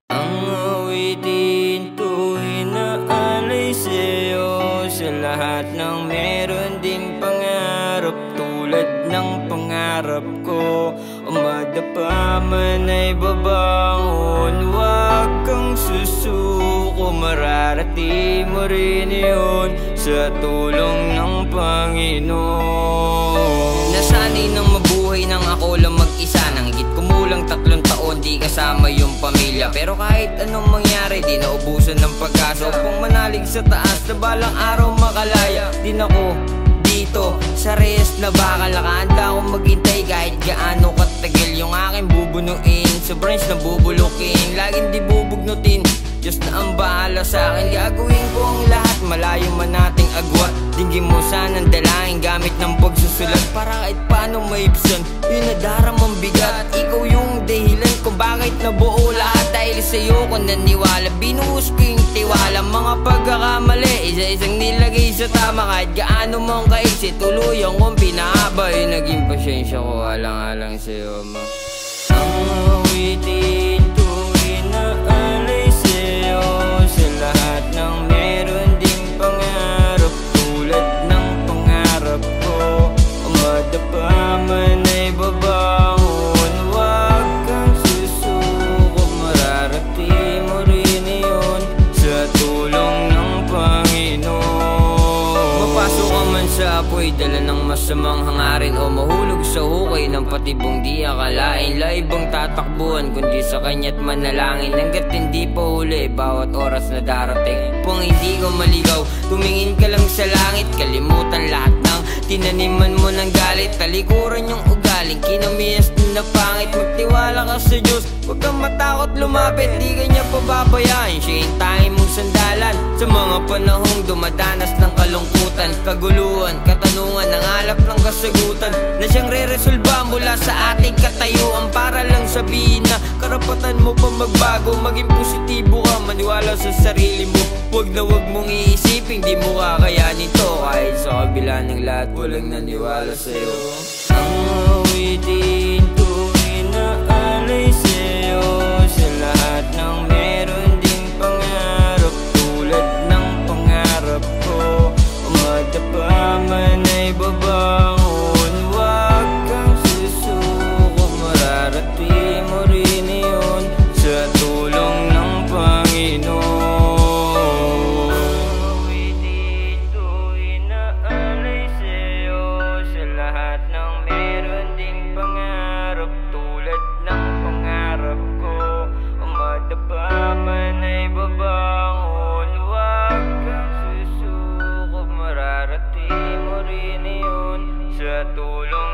Ang awitin tuwing naalay sa'yo, sa lahat ng meron din pangarap tulad ng pangarap ko. Umadapa man ay babangon, huwag kang susuko, mararating mo rin yun sa tulong ng Panginoon. Nasanay nang mabuhay nang ako lang mag-isa, nang higit kumulang 3 taon di kasama yung pamilya. Pero kahit anong mangyari, di naubusan ng pag-asa upang manalig sa taas na balang araw makalaya din ako dito sa rest na bakal. Nakahanda akong maghintay kahit gaano katagal yung aking bubunuin sa branch na bubulukin. Laging di bubugnutin, Diyos na ang bahala sa akin. Gagawin ko ang lahat, malayo man nating agwat. Dinggin mo sanang dalangin gamit ng pagsusulat, para kahit paano maibsan yung nadaramang bigat. Ikaw yung dahilan kung bakit nabuo lahat, dahil sa'yo ko naniwala. Binuhos ko yung tiwala, mga pagkakamali isa-isang nilagay sa tama. Kahit gaano mong kaiksi, tuluyang kong pinahaba. Naging pasyensya ko alang-alang sa'yo, ma. Ang awitin tuwing naalay sa'yo, sa lahat ng meron ding pangarap tulad ng pangarap ko. Umadapa man ay babangon, huwag kang susuko, mararating mo rin yun sa tulong ng Panginoon. Mapasok ka man sa apoy, dala ng masamang hangarin, o mahulog sa hukay ng patibong di akalain. Laibang tatakbuhan kundi sa kanya't manalangin, hanggat hindi pa huli bawat oras na darating. Kung hindi ko maligaw, tumingin ka lang sa langit, kalimutan lahat ng tinaniman mo ng galit. Talikuran yung ugaling kinamiyas na pangit, magtiwala ka sa Diyos, huwag kang matakot lumapit. Di ka niya pababayaan, siya yung tanging mong sandalan sa mga panahong dumadanas ng kalungkutan, kaguluhan, katanungan, ang alap ng kasagutan na siyang re-resolba mula sa ating katayuan. Para lang sabihin na karapatan mo pa magbago, maging positibo ka, maniwala sa sarili mo. Huwag na huwag mong iisipin di mo kakayanin to, kahit sa kabila ng lahat walang naniwala sa'yo. Ang awitin tuwing naalay sa'yo, sa lahat ng meron ding pangarap tulad ng pangarap ko. Umadapa man ay babangon, huwag kang susuko, mararating mo rin yun sa tulong ng Panginoon. Awitin tuwing naalay sa'yo, sa lahat ng meron ding pangarap tulad ng pangarap ko. Umadapa man ay babangon, huwag kang susuko, mararating mo rin yun sa tulong